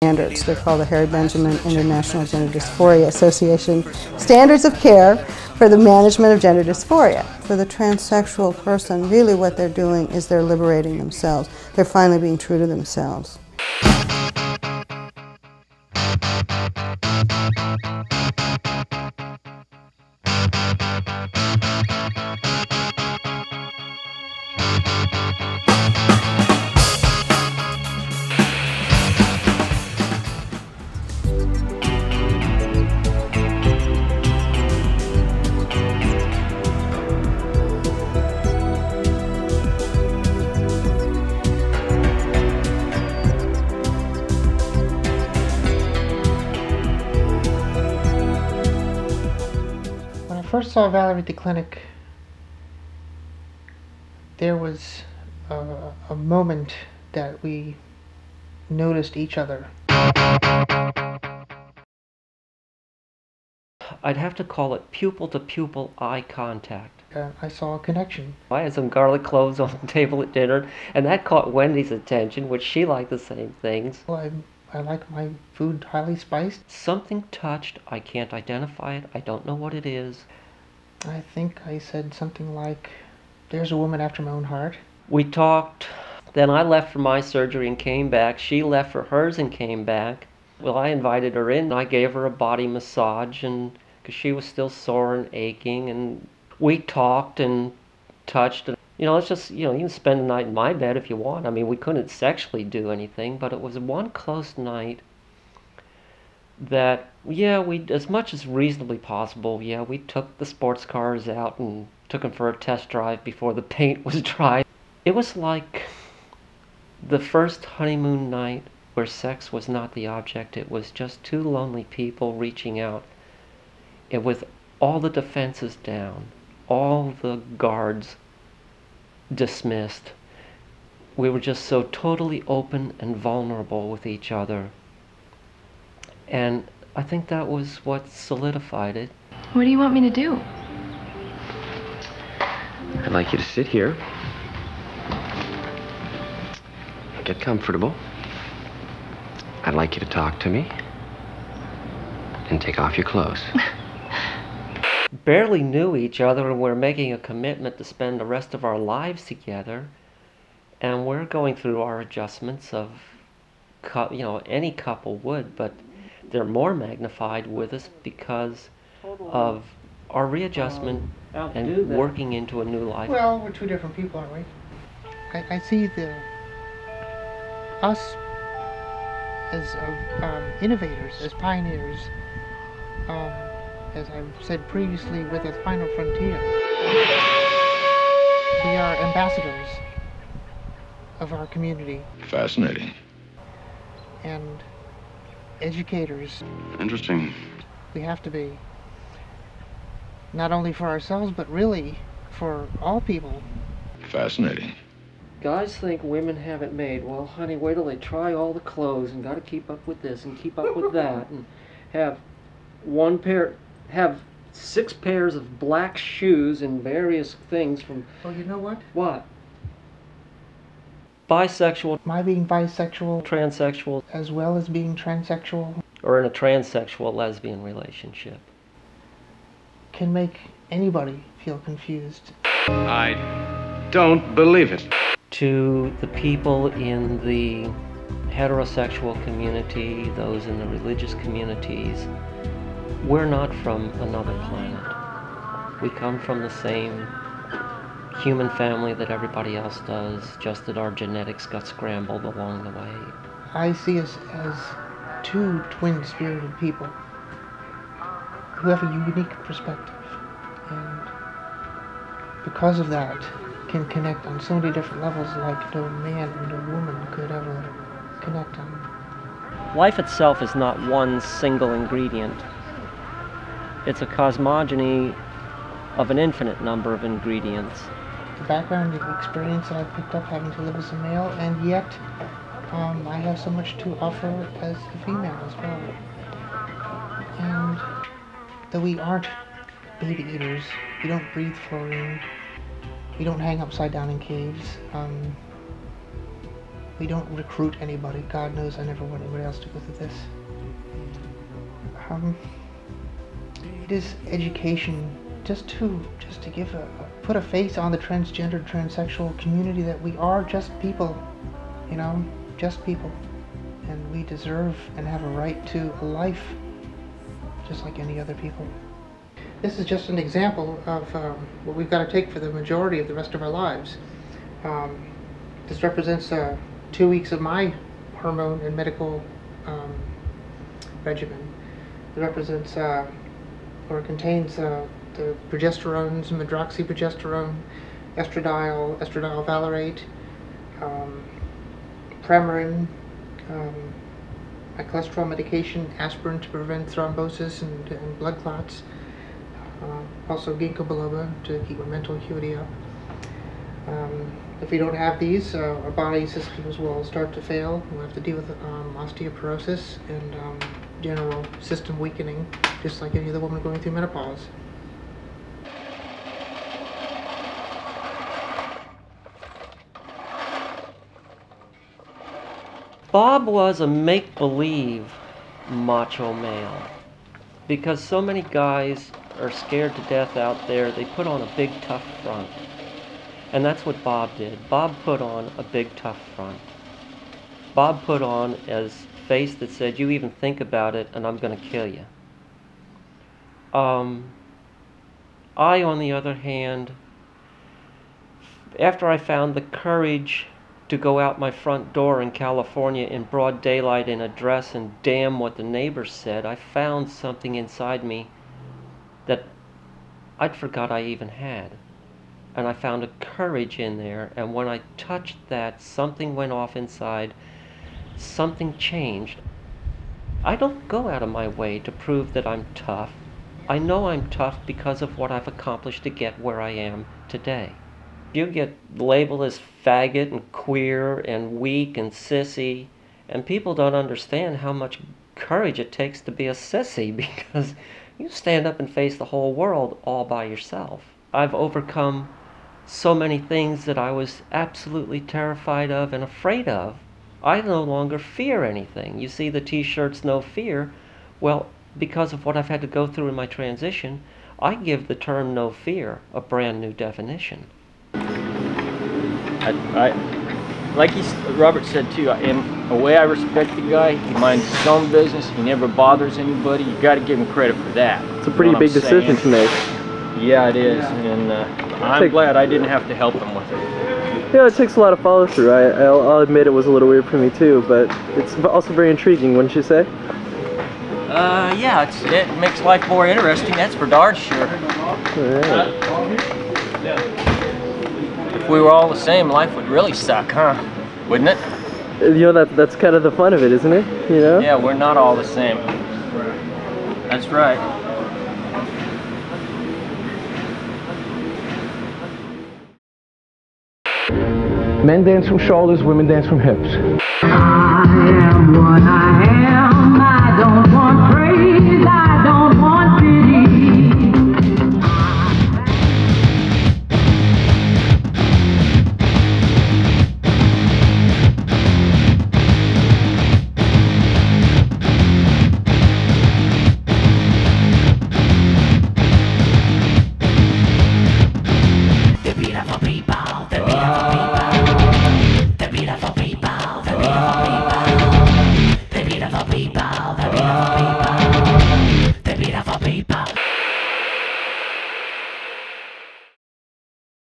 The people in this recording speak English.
Standards. They're called the Harry Benjamin International Gender Dysphoria Association Standards of Care for the Management of Gender Dysphoria. For the transsexual person, really what they're doing is they're liberating themselves. They're finally being true to themselves. When I first saw Valerie at the clinic, there was a moment that we noticed each other. I'd have to call it pupil-to-pupil eye contact. I saw a connection. I had some garlic cloves on the table at dinner, and that caught Wendy's attention, which she liked the same things. Well, I like my food highly spiced. Something touched. I can't identify it. I don't know what it is. I think I said something like, "There's a woman after my own heart." We talked. Then I left for my surgery and came back. She left for hers and came back. Well, I invited her in. I gave her a body massage, and because she was still sore and aching, and we talked and touched. And, let's just, you can spend the night in my bed if you want. I mean, we couldn't sexually do anything, but it was one close night that, we, as much as reasonably possible, we took the sports cars out and took them for a test drive before the paint was dry. It was like the first honeymoon night where sex was not the object. It was just two lonely people reaching out, and with all the defenses down, all the guards dismissed. We were just so totally open and vulnerable with each other. And I think that was what solidified it. What do you want me to do? I'd like you to sit here. Get comfortable. I'd like you to talk to me. And take off your clothes. Barely knew each other, and we're making a commitment to spend the rest of our lives together. And we're going through our adjustments of, any couple would, but they're more magnified with us because of our readjustment and working into a new life. Well, we're two different people, aren't we? I see us as innovators, as pioneers, as I've said previously, with a final frontier. We are ambassadors of our community. Fascinating. And educators. Interesting. We have to be. Not only for ourselves, but really for all people. Fascinating. Guys think women have it made. Well, honey, wait till they try all the clothes and got to keep up with this and keep up with that and have 6 pairs of black shoes and various things from... Oh, you know what? What? Bisexual. My being bisexual. Transsexual. As well as being transsexual. Or in a transsexual lesbian relationship. Can make anybody feel confused. I don't believe it. To the people in the heterosexual community, those in the religious communities, we're not from another planet. We come from the same human family that everybody else does, just that our genetics got scrambled along the way. I see us as two twin-spirited people who have a unique perspective, and because of that can connect on so many different levels like no man and no woman could ever connect on. Life itself is not one single ingredient. It's a cosmogony of an infinite number of ingredients. The background and experience that I picked up having to live as a male, and yet I have so much to offer as a female as well. And though we aren't baby eaters, we don't breathe fluorine, we don't hang upside down in caves, We don't recruit anybody. God knows I never want anybody else to go through this. It is education just to give put a face on the transgender, transsexual community, that we are just people, you know, just people, and we deserve and have a right to a life just like any other people. This is just an example of what we've got to take for the majority of the rest of our lives. This represents 2 weeks of my hormone and medical regimen. It represents or contains the progesterones, medroxyprogesterone, estradiol, estradiol valerate, Premarin, my cholesterol medication, aspirin to prevent thrombosis and blood clots, also ginkgo biloba to keep my mental acuity up. If we don't have these, our body systems will start to fail. We'll have to deal with osteoporosis and general system weakening, just like any other woman going through menopause. Bob was a make-believe macho male, because so many guys are scared to death out there. They put on a big tough front, and that's what Bob did. Bob put on a big tough front. Bob put on a face that said, "You even think about it and I'm going to kill you." I, on the other hand, after I found the courage to go out my front door in California in broad daylight in a dress and damn what the neighbors said, I found something inside me that I'd forgot I even had. And I found a courage in there, and when I touched that, something went off inside, something changed. I don't go out of my way to prove that I'm tough. I know I'm tough because of what I've accomplished to get where I am today. You get labeled as faggot and queer and weak and sissy, and people don't understand how much courage it takes to be a sissy, because you stand up and face the whole world all by yourself. I've overcome so many things that I was absolutely terrified of and afraid of. I no longer fear anything. You see the t-shirts, "No Fear." Well, because of what I've had to go through in my transition, I give the term "no fear" a brand new definition. Like Robert said too, in a way I respect the guy. He minds his own business. He never bothers anybody. You got to give him credit for that. It's a pretty big decision to make. Yeah, it is, and I'm glad I didn't have to help him with it. Yeah, it takes a lot of follow through. I'll admit it was a little weird for me too, but it's also very intriguing, wouldn't you say? Yeah, it makes life more interesting. That's for darn sure. Right. If we were all the same, life would really suck, huh? Wouldn't it? You know, that's kind of the fun of it, isn't it? You know? Yeah, we're not all the same. That's right. Men dance from shoulders, women dance from hips. I am what I am.